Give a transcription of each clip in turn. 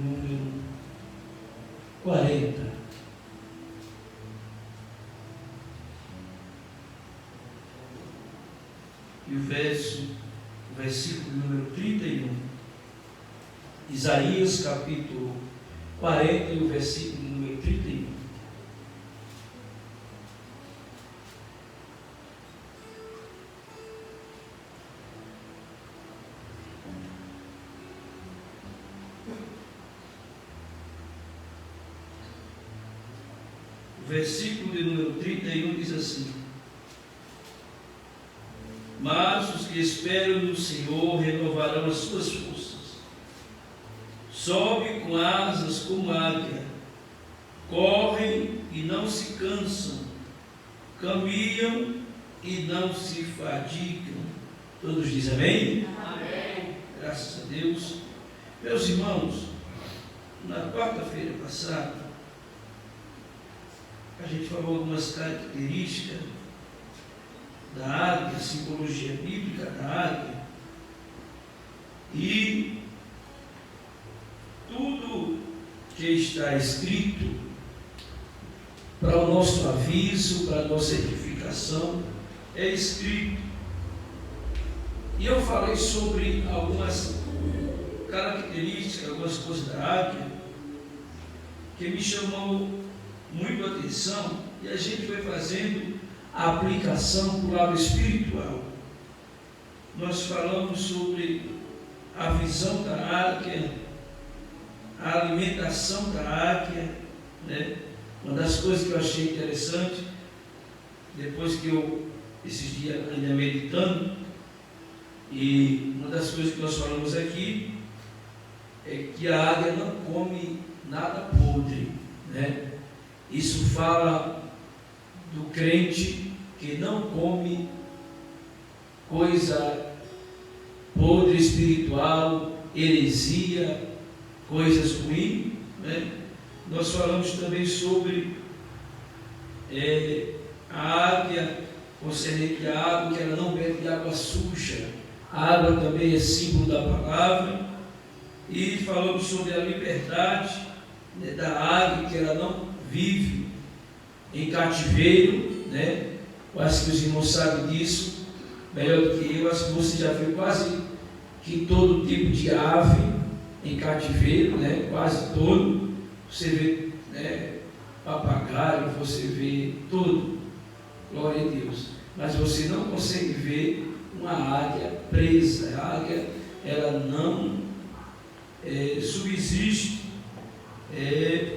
número 40. E o versículo número 31. Isaías capítulo 40 e o versículo número 31. O versículo de número 31 diz assim: mas os que esperam no Senhor renovarão as suas forças, sobem com asas como águia, correm e não se cansam, caminham e não se fadigam. Todos dizem amém? Amém. Graças a Deus. Meus irmãos, na quarta-feira passada, a gente falou algumas características da águia, a simbologia bíblica da águia, e tudo que está escrito para o nosso aviso, para a nossa edificação, é escrito. E eu falei sobre algumas características, algumas coisas da águia, que me chamou muito a atenção, e a gente foi fazendo a aplicação para o lado espiritual. Nós falamos sobre a visão da águia, a alimentação da águia, né? Uma das coisas que eu achei interessante, depois que eu, esses dias ainda meditando, e uma das coisas que nós falamos aqui, é que a águia não come nada podre, né? Isso fala do crente que não come coisa podre espiritual, heresia, coisas ruins, né? Nós falamos também sobre a águia, concernente à água, que ela não bebe de água suja. A água também é símbolo da palavra. E falamos sobre a liberdade, né, da águia, que ela não vive em cativeiro, né? Eu acho que os irmãos sabem disso melhor do que eu. Acho que você já viu quase que todo tipo de ave em cativeiro, né? Quase todo. Você vê, né, papagaio, você vê tudo, glória a Deus. Mas você não consegue ver uma águia presa. A águia, ela não subsiste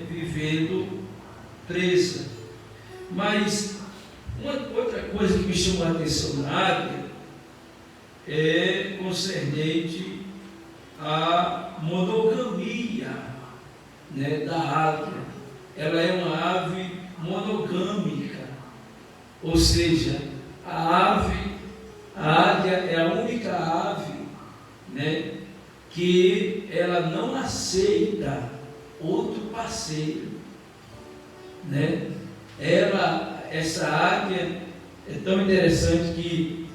vivendo presa. Mas uma outra coisa que me chamou a atenção na águia é concernente à monogamia, né, da águia. Ela é uma ave monogâmica, ou seja, a águia é a única ave, né, que ela não aceita outro parceiro, né? Essa águia é tão interessante que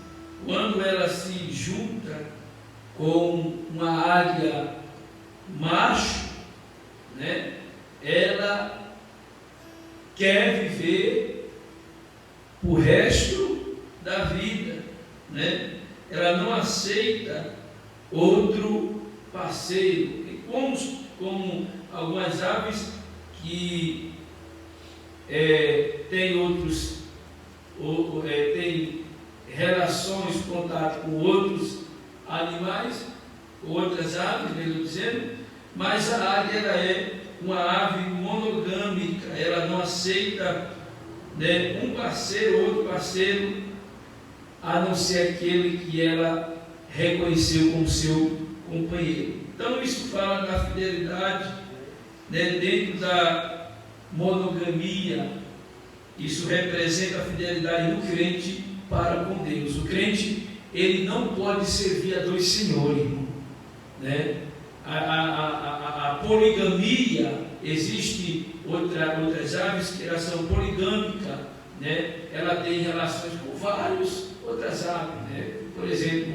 quando ela se junta com uma águia macho, né, ela quer viver o resto da vida, né? Ela não aceita outro parceiro. E como algumas aves que tem relações, contato com outros animais, outras aves, melhor dizendo, mas a águia ela é uma ave monogâmica. Ela não aceita, né, um parceiro, outro parceiro, a não ser aquele que ela reconheceu como seu companheiro. Então isso fala da fidelidade, né, dentro da monogamia. Isso representa a fidelidade do crente para com Deus. O crente, ele não pode servir a dois senhores, né? A poligamia, existe outras aves que elas são poligâmicas, né? Ela tem relações com várias outras aves, né? Por exemplo,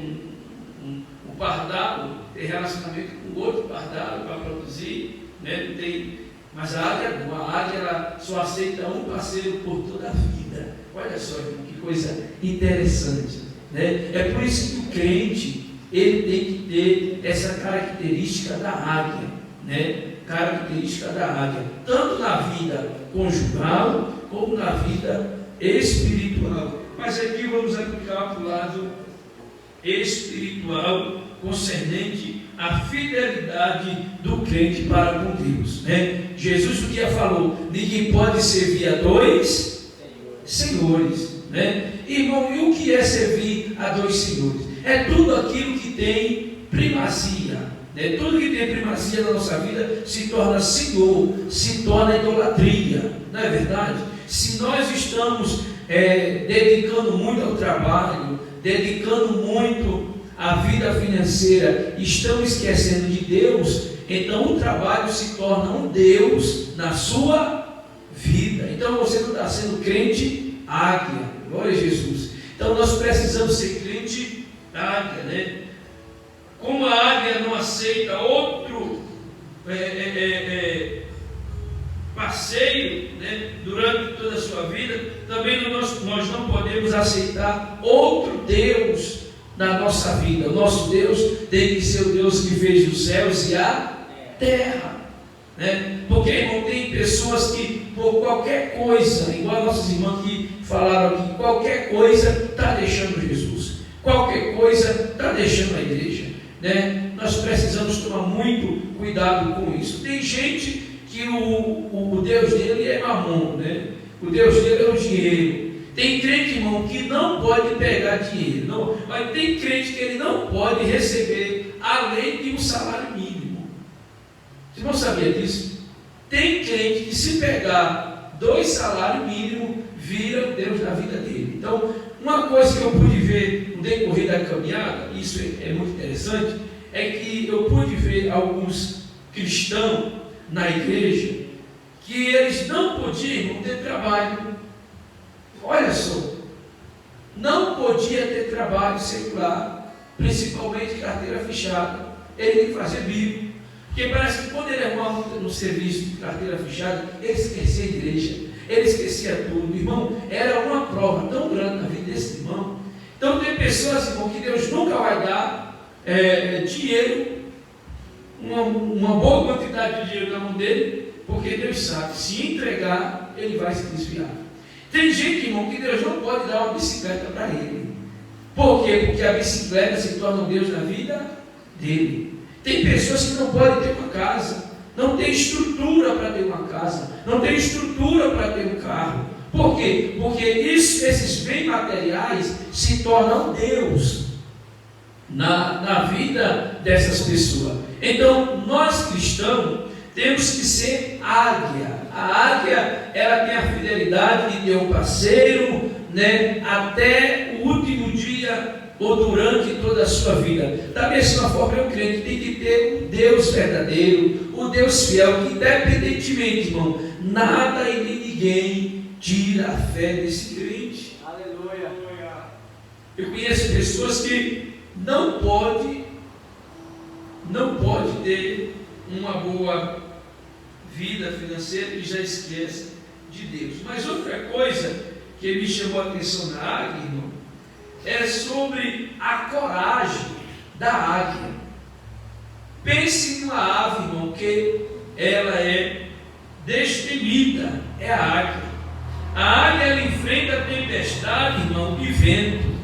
um pardal tem relacionamento com outro pardal para produzir né? Não tem, mas a águia é boa. A águia ela só aceita um parceiro por toda a vida. Olha só que coisa interessante, né? É por isso que o crente ele tem que ter essa característica da águia, né? Característica da águia, tanto na vida conjugal como na vida espiritual. Mas aqui vamos aplicar para o lado espiritual, concernente à fidelidade do crente para com Deus, né? Jesus o dia falou: ninguém pode servir a dois senhores, né? Irmão, e o que é servir a dois senhores? É tudo aquilo que tem primazia, né? Tudo que tem primazia na nossa vida se torna senhor, se torna idolatria, não é verdade? Se nós estamos dedicando muito ao trabalho, dedicando muito à vida financeira, estamos esquecendo de Deus, então o trabalho se torna um Deus na sua vida. Então você não está sendo crente águia, glória a Jesus. Então nós precisamos ser crente águia, né? Como a águia não aceita outro passeio, né, durante toda a sua vida, também nós não podemos aceitar outro Deus na nossa vida. O nosso Deus tem que ser o Deus que fez os céus e a terra, né? Porque, irmão, tem pessoas que por qualquer coisa, igual nossos irmãos que falaram aqui, qualquer coisa está deixando Jesus, qualquer coisa está deixando a igreja, né? Nós precisamos tomar muito cuidado com isso. Tem gente que o Deus dele é mamon, né? O Deus dele é o dinheiro. Tem crente, irmão, que não pode pegar dinheiro, não, mas tem crente que ele não pode receber além de um salário mínimo. Você não sabia disso? Tem crente que se pegar 2 salários mínimos, vira o Deus na vida dele. Então, uma coisa que eu pude ver no decorrer da caminhada, isso é muito interessante, é que eu pude ver alguns cristãos na igreja que eles não podiam ter trabalho. Olha só, não podia ter trabalho secular, principalmente carteira fechada. Ele tem que fazer bico, porque parece que quando ele arrumava no serviço de carteira fechada, ele esquecia a igreja, ele esquecia tudo. Irmão, era uma prova tão grande na vida desse irmão. Então tem pessoas, irmão, que Deus nunca vai dar dinheiro, uma boa quantidade de dinheiro na mão dele, porque Deus sabe, se entregar, ele vai se desviar. Tem gente, irmão, que Deus não pode dar uma bicicleta para ele. Por quê? Porque a bicicleta se torna um Deus na vida dele. Tem pessoas que não podem ter uma casa, não tem estrutura para ter uma casa, não tem estrutura para ter um carro. Por quê? Porque esses bens materiais se tornam Deus na vida dessas pessoas. Então, nós cristãos temos que ser águia. A águia, ela tem a fidelidade de ter um parceiro, né, até o último dia ou durante toda a sua vida. Da mesma forma, o crente tem que ter um Deus verdadeiro, um Deus fiel, que independentemente, irmão, nada e nem ninguém tira a fé desse crente. Aleluia. Eu conheço pessoas que não pode ter uma boa vida financeira e já esquece de Deus. Mas outra coisa que me chamou a atenção na águia, irmão, é sobre a coragem da águia. Pense numa ave, irmão, que ela é destemida, é a águia. A águia, ela enfrenta a tempestade, irmão, e vento.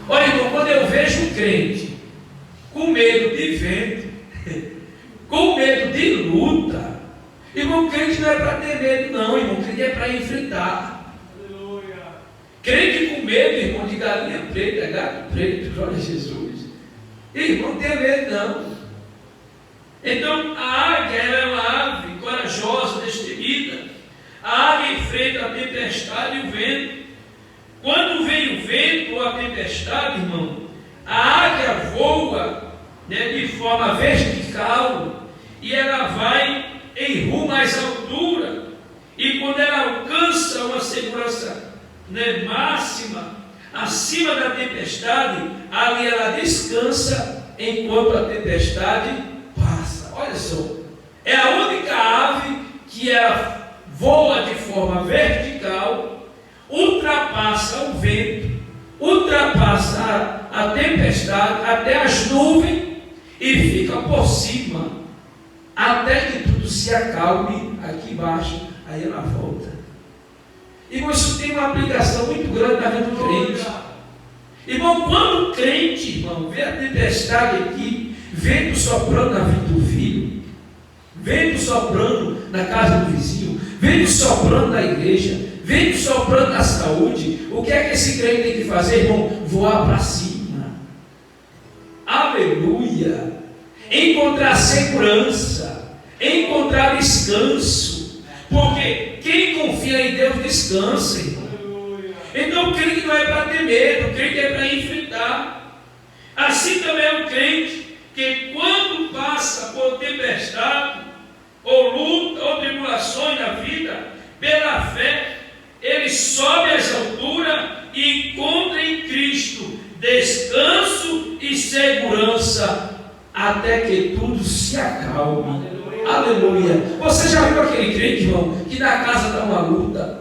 Olha, irmão, quando eu vejo um crente com medo de vento, com medo de luta, irmão, crente não é para ter medo, não, irmão, crente é para enfrentar. Aleluia. Crente com medo, irmão, de galinha preta, gato preto, glória a Jesus. Irmão, não tem medo, não. Então, a águia, ela é uma ave corajosa, destemida. A águia enfrenta a tempestade e o vento. Quando vem o vento ou a tempestade, irmão, a águia voa, né, de forma vertical e ela vai em rumo mais altura. E quando ela alcança uma segurança, né, máxima, acima da tempestade, ali ela descansa enquanto a tempestade passa. Olha só, É a única ave que ela voa de forma vertical, ultrapassa o vento, ultrapassa a tempestade, até as nuvens, e fica por cima, até que tudo se acalme aqui embaixo, aí ela volta. Irmão, isso tem uma aplicação muito grande na vida do crente. Irmão, quando o crente, irmão, vê a tempestade aqui, vento soprando na vida do filho, vento soprando na casa do vizinho, vento soprando na igreja, vento soprando na saúde, o que é que esse crente tem que fazer, irmão? Voar para cima. Aleluia! Encontrar segurança, encontrar descanso, porque quem confia em Deus descansa, irmão. Então o crente não é para ter medo, o crente é para enfrentar. Assim também é o crente que quando passa por tempestade, ou luta, ou tribulações na vida, pela fé, ele sobe às alturas e encontra em Cristo descanso e segurança, até que tudo se acalme. Aleluia. Você já viu aquele crente, irmão, que na casa está uma luta?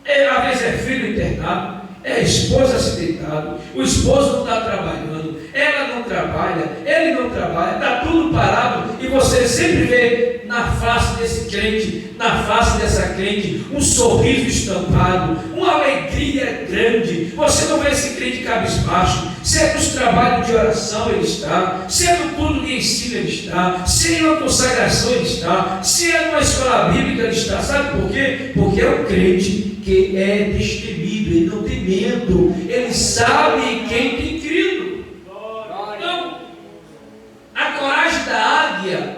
Às vezes é filho internado, é esposa acidentado, o esposo não está trabalhando, ela não trabalha, ele não trabalha, está tudo parado, e você sempre vê na face desse crente, na face dessa crente, um sorriso estampado, uma alegria grande. Você não vê esse crente cabisbaixo. Se é nos trabalhos de oração ele está, se é no culto de ensino ele está, se é numa consagração ele está, se é numa escola bíblica ele está. Sabe por quê? Porque é um crente que é destemido, ele não tem medo, ele sabe em quem tem crido. Então, a coragem da águia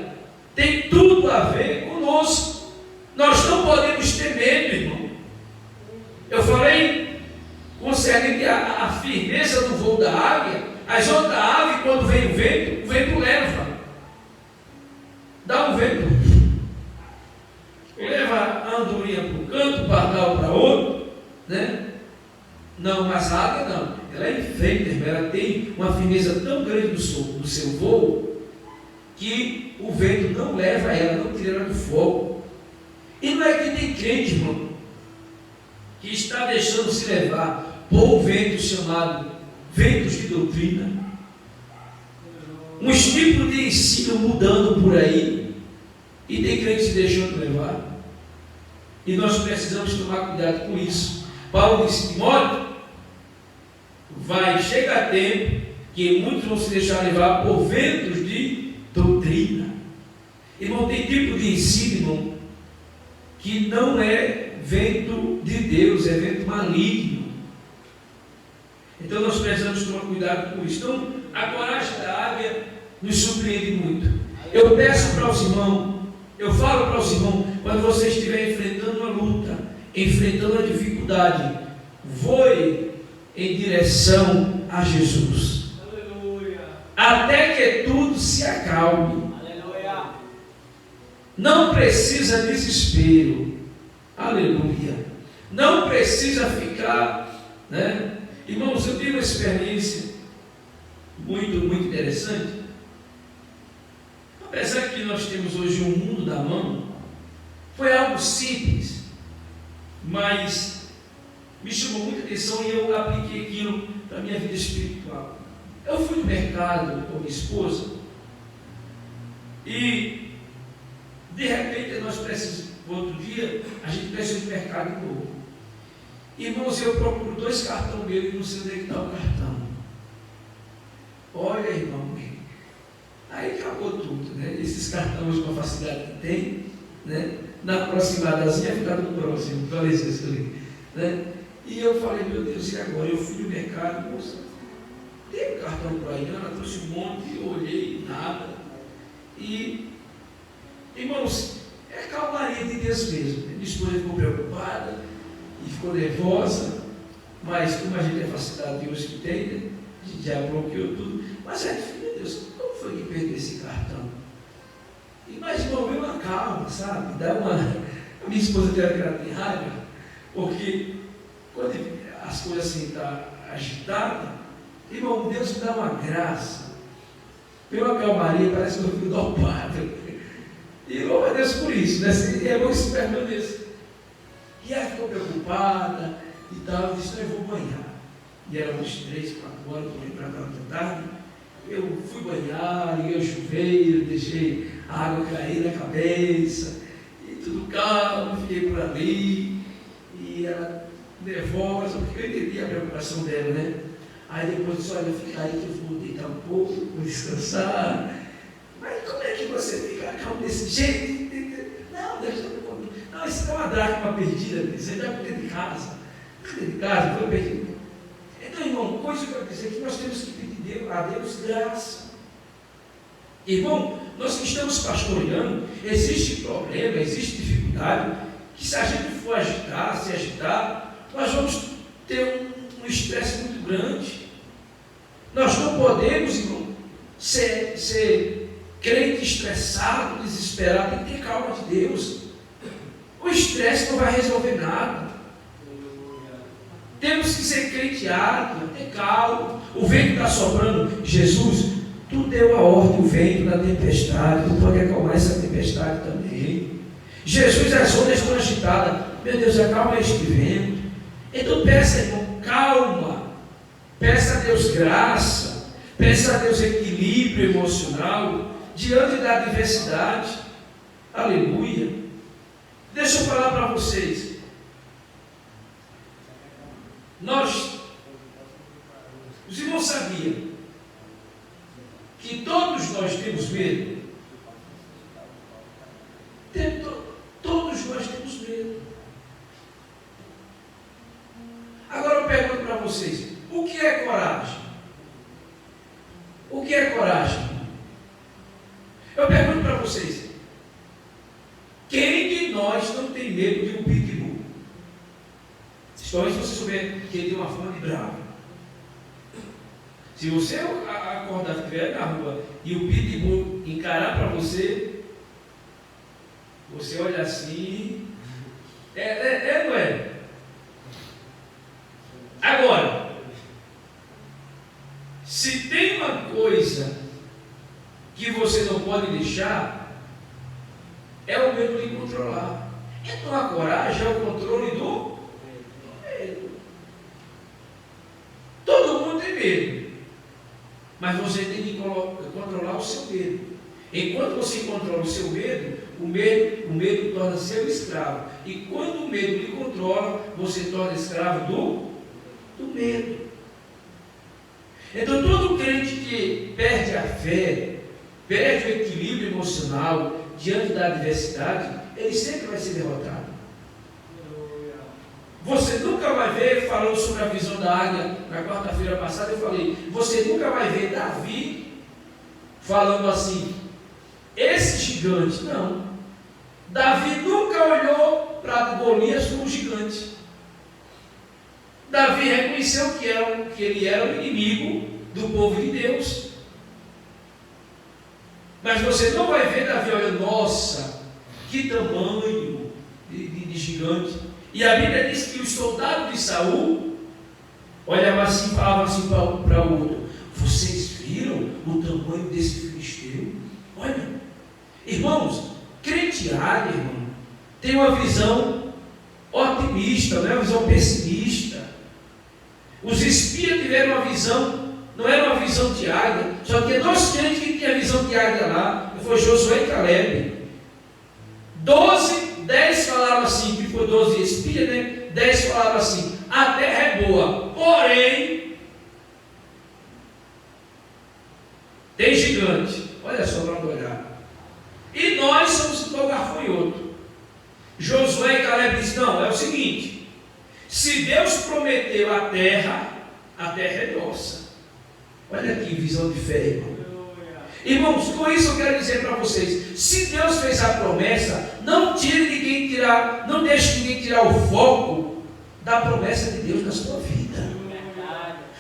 tem tudo a ver conosco. Nós não podemos ter medo, irmão. Eu falei concernente a firmeza do voo da águia. As outras aves, quando vem o vento leva. Dá um vento. Leva a andorinha para um canto, o pardal para outro, né? Não, mas a águia não. Ela enfrenta, ela tem uma firmeza tão grande do seu voo, que o vento não leva ela, não tira ela do fogo. E não é que tem crente, irmão, que está deixando se levar por um vento chamado ventos de doutrina, uns tipos de ensino mudando por aí, e tem crente se deixando levar. E nós precisamos tomar cuidado com isso. Paulo disse: Timóteo, vai chegar tempo que muitos vão se deixar levar por ventos de doutrina. Irmão, tem tipo de ensino, irmão, que não é vento de Deus, é vento maligno. Então nós precisamos tomar cuidado com isso. Então a coragem da águia nos surpreende muito. Eu peço para os irmãos, eu falo para os irmãos, quando você estiver enfrentando uma luta, enfrentando a dificuldade, voe em direção a Jesus. Aleluia. Até que tudo se acalme. Aleluia. Não precisa desespero. Aleluia. Não precisa ficar, né? Irmãos, eu tive uma experiência muito interessante. Apesar que nós temos hoje um mundo da mão, foi algo simples, mas me chamou muita atenção e eu apliquei aquilo para a minha vida espiritual. Eu fui no mercado com minha esposa e de repente nós precisamos, outro dia a gente precisa de mercado de novo. Irmãos, eu procuro 2 cartões meus e não sei onde é que está o cartão. Olha, irmão, aí acabou tudo, né? Esses cartões com a facilidade que tem, né? Na aproximadazinha fica no próximo, dá licença ali, né? E eu falei: meu Deus, e agora? Eu fui no mercado, moça, tem um cartão para aí, ela trouxe um monte, eu olhei, nada. E, irmãos, é calmaria de Deus mesmo. Minha esposa ficou preocupada e ficou nervosa, mas como a gente tem a facilidade de hoje que tem, né? A gente já bloqueou tudo. Mas é, meu Deus, como foi que perdeu esse cartão? Mas envolveu uma calma, sabe? Dá uma... A minha esposa teve que ela tem raiva, porque quando as coisas assim estão agitadas, irmão, Deus me dá uma graça, pela calmaria, parece que eu fico dopado. E louva a Deus por isso, né? É bom que se permaneça. E ela ficou preocupada e tal, disse, eu vou banhar. E era umas 3, 4 horas, estou lembrando da tarde. Eu fui banhar, liguei o chuveiro, deixei a água cair na cabeça, e tudo calmo, fiquei por ali, e ela nervosa, porque eu entendi a preocupação dela, né? Aí depois disse, olha, fica aí que eu vou deitar um pouco, vou descansar. Mas como é que você fica calmo desse jeito? Não, deixa eu comigo. Não, isso é uma dracma perdida, você já dentro de casa. Dentro de casa, foi perdido. Então, irmão, coisa que eu quero dizer é que nós temos que pedir a Deus graça. Irmão, nós que estamos pastoreando, existe problema, existe dificuldade, que se a gente for se agitar, nós vamos ter um estresse muito grande. Nós não podemos, irmão, ser crente estressado, desesperado, tem que ter calma de Deus. O estresse não vai resolver nada. Temos que ser crenteados, ter calma. O vento está soprando. Jesus, tu deu a ordem, o vento da tempestade, tu pode acalmar essa tempestade também. Jesus, as ondas estão agitadas. Meu Deus, acalma este vento. Então peça, irmão, calma. Peça a Deus graça. Peça a Deus equilíbrio emocional diante da adversidade. Aleluia. Deixa eu falar para vocês. Os irmãos sabiam que todos nós temos medo? Todos nós temos medo. Agora eu pergunto para vocês, o que é coragem? O que é coragem? Eu pergunto para vocês, quem de nós não tem medo de um pitbull? Principalmente se você souber que ele tem uma fama de bravo. Se você acordar, estiver na rua e o pitbull encarar para você, você olha assim, não é? Agora, se tem uma coisa que você não pode deixar, é o medo de controlar. Então a coragem é o controle do medo. Todo mundo tem medo, mas você tem que controlar o seu medo. Enquanto você controla o seu medo, o medo torna seu escravo. E quando o medo lhe controla, você torna escravo do medo. Então todo crente que perde a fé, perde o equilíbrio emocional diante da adversidade, ele sempre vai ser derrotado. Você nunca vai ver, falando sobre a visão da águia na quarta-feira passada, eu falei, você nunca vai ver Davi falando assim, esse gigante, não. Davi nunca olhou para Golias como gigante. Davi reconheceu que ele era o inimigo do povo de Deus. Mas você não vai ver Davi olhando, nossa, que tamanho de gigante. E a Bíblia diz que os soldados de Saul olhavam assim e falavam assim para o outro, vocês viram o tamanho desse filisteu? Olha, irmãos, crenteado, irmão, tem uma visão otimista, não é uma visão pessimista. Os espias tiveram uma visão, não era uma visão de águia, só que nós crentes que tinha a visão de águia lá, foi Josué e Caleb. 10 falaram assim, que foi 12 espias, né? 10 falaram assim, a terra é boa, porém tem gigante. Olha só para onde olhar. E nós somos igual gafanhoto. Josué e Caleb dizem, não, é o seguinte, se Deus prometeu a terra é nossa. Olha aqui, visão de fé, irmão. Irmãos, com isso eu quero dizer para vocês, se Deus fez a promessa, não deixe ninguém tirar o foco da promessa de Deus na sua vida.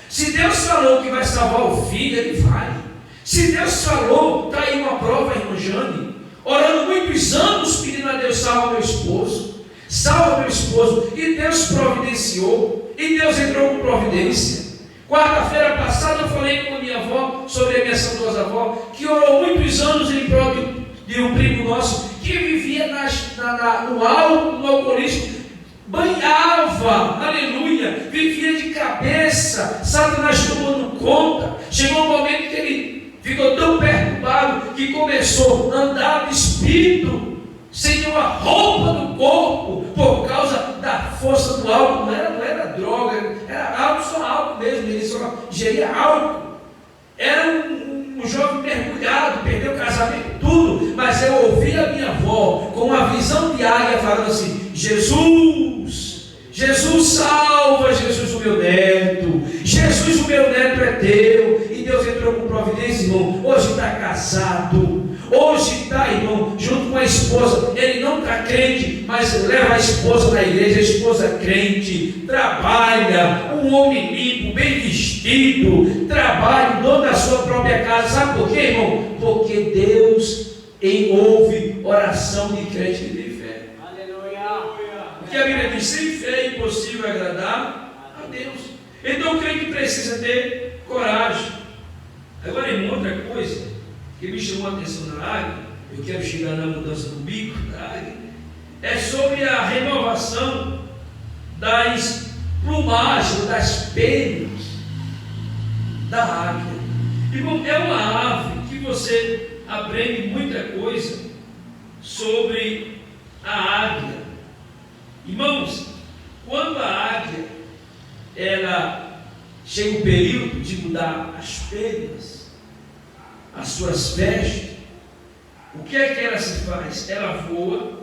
Se Deus falou que vai salvar o filho, Ele vai. Se Deus falou, está aí uma prova, irmã Jane, orando muitos anos pedindo a Deus, salva meu esposo, e Deus providenciou, e Deus entrou com providência. Quarta-feira passada eu falei com a minha avó, sobre a minha saudosa avó, que orou muitos anos em prol de um primo nosso, que vivia no alto, no alcoolismo, banhava, aleluia, vivia de cabeça, Satanás tomando conta. Chegou um momento que ele ficou tão perturbado que começou a andar no espírito, sem uma roupa no corpo, por causa da força do álcool. Não era droga, era álcool, só álcool mesmo, ele só geria álcool. Era um jovem mergulhado, perdeu o casamento, tudo, mas eu ouvi a minha avó com uma visão de águia falando assim: Jesus, Jesus salva, Jesus o meu neto, Jesus o meu neto é teu. E Deus entrou com providência, irmão. Hoje está casado, hoje está, irmão, junto com a esposa. Ele não está crente, mas leva a esposa na igreja, a esposa é crente, trabalha, um homem limpo, bem vestido, trabalha, dono da sua própria casa. Sabe por quê, irmão? Porque Deus ouve oração de crente que tem fé. Aleluia. Porque a Bíblia diz: sem fé é impossível agradar a Deus. Então o crente precisa ter coragem. Agora, irmão, outra coisa que me chamou a atenção na águia, eu quero chegar na mudança do bico da águia, é sobre a renovação das plumagens, das penas da águia. Irmão, é uma ave que você aprende muita coisa sobre a águia. Irmãos, quando a águia ela chega o período de mudar as penas, as suas vestes, o que é que ela se faz? Ela voa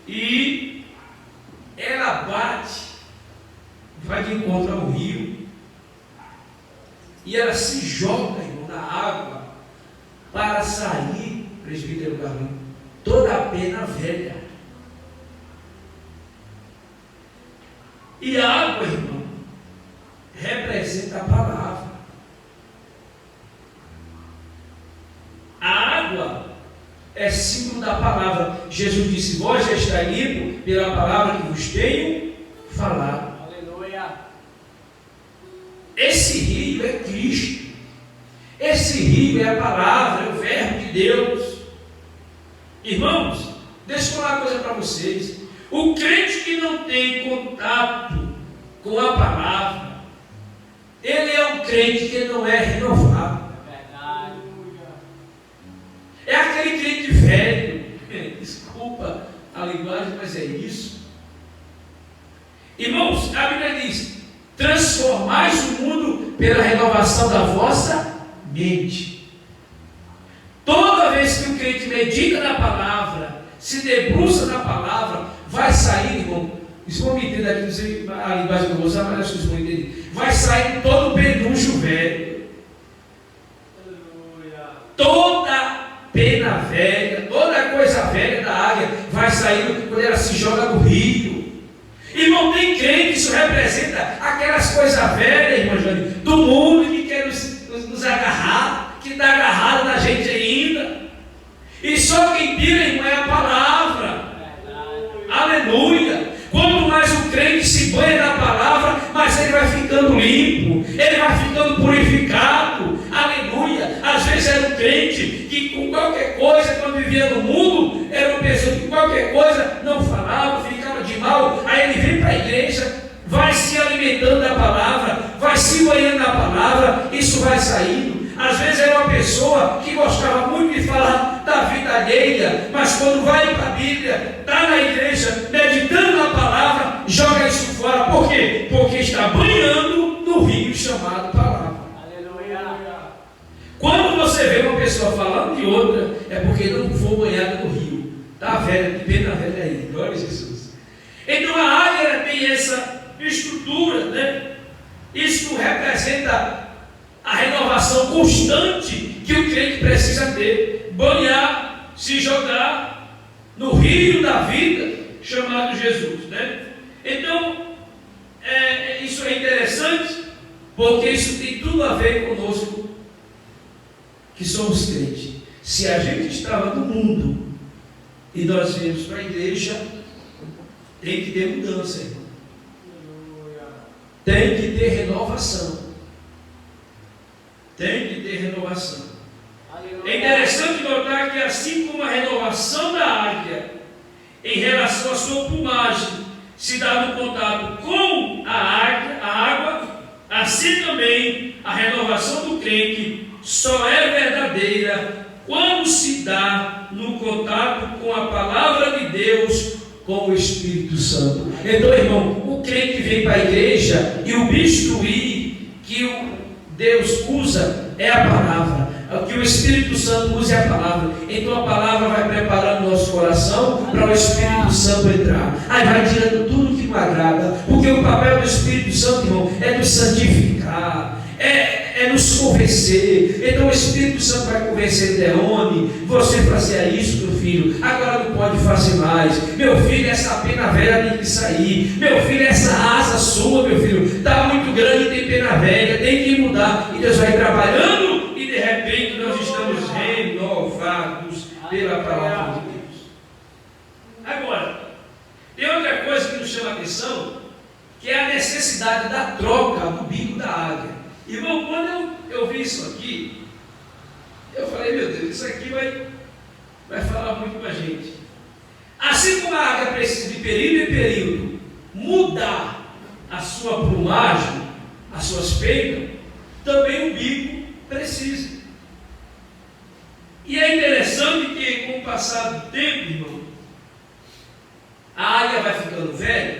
e ela bate, vai de encontro ao rio, e ela se joga, irmão, na água para sair, presbítero Carlinhos, toda a pena velha. E a água, irmão, representa a palavra. A água é símbolo da palavra. Jesus disse: vós já estáis limpo pela palavra que vos tenho falado. Aleluia. Esse rio é Cristo. Esse rio é a palavra, é o verbo de Deus. Irmãos, deixa eu falar uma coisa para vocês. O crente que não tem contato com a palavra, ele é um crente que não é renovado. É aquele crente velho. Desculpa a linguagem, mas é isso. Irmãos, a Bíblia diz: transformais o mundo pela renovação da vossa mente. Toda vez que o crente medita na palavra, se debruça na palavra, vai sair, irmão, vocês vão me entender aqui, não sei a linguagem que eu vou usar, mas acho que vocês vão entender. Vai sair todo o peduncho velho. Aleluia. Toda pena velha, toda coisa velha da águia vai sair quando ela se joga no rio. Irmão, tem crente que isso representa aquelas coisas velhas, irmão Jânio, do mundo que quer nos agarrar, que está agarrado na gente ainda. E só quem tira, irmão, é a palavra. Aleluia. Quanto mais o crente se banha na palavra, mais ele vai ficando limpo, ele vai ficando purificado. Aleluia. Às vezes era um crente que com qualquer coisa, quando vivia no mundo, era uma pessoa que qualquer coisa não falava, ficava de mal. Aí ele vem para a igreja, vai se alimentando da palavra, vai se banhando na palavra, isso vai saindo. Às vezes era uma pessoa que gostava muito de falar da vida alheia, mas quando vai para a Bíblia, está na igreja, meditando na palavra, joga isso fora. Por quê? Porque está banhando no rio chamado palavra. Aleluia. Quando você vê uma pessoa falando de outra, é porque não foi banhada no rio. Está velha, de pena velha aí. Glória a Jesus. Então a águia tem essa estrutura, né? Isso representa a renovação constante que o crente precisa ter, banhar, se jogar no rio da vida chamado Jesus, né? Então, isso é interessante, porque isso tem tudo a ver conosco, que somos crentes. Se a gente estava no mundo e nós viemos para a igreja, tem que ter mudança, irmão. Tem que ter renovação. Tem que ter renovação. É interessante notar que assim como a renovação da águia em relação à sua plumagem se dá no contato com a água, assim também a renovação do crente só é verdadeira quando se dá no contato com a palavra de Deus, com o Espírito Santo. Então, irmão, o crente vem para a igreja e o bisturi que Deus usa é a palavra. O que o Espírito Santo usa é a palavra. Então a palavra vai preparando o nosso coração para o Espírito Santo entrar. Aí vai tirando tudo que não agrada. Porque o papel do Espírito Santo, irmão, é nos santificar, é nos convencer. Então o Espírito Santo vai convencer Leone: você fazia isso, meu filho, agora não pode fazer mais. Meu filho, essa pena velha tem que sair. Meu filho, essa asa sua, meu filho, está muito grande, tem pena velha, tem que mudar. E Deus vai trabalhando. De repente nós estamos renovados pela palavra de Deus. Agora, tem outra coisa que nos chama a atenção, que é a necessidade da troca do bico da águia. Irmão, quando eu vi isso aqui, eu falei: meu Deus, isso aqui vai falar muito com a gente. Assim como a águia precisa de período em período mudar a sua plumagem, as suas penas, também o bico precisa. E é interessante que, com o passar do tempo, irmão, a águia vai ficando velha,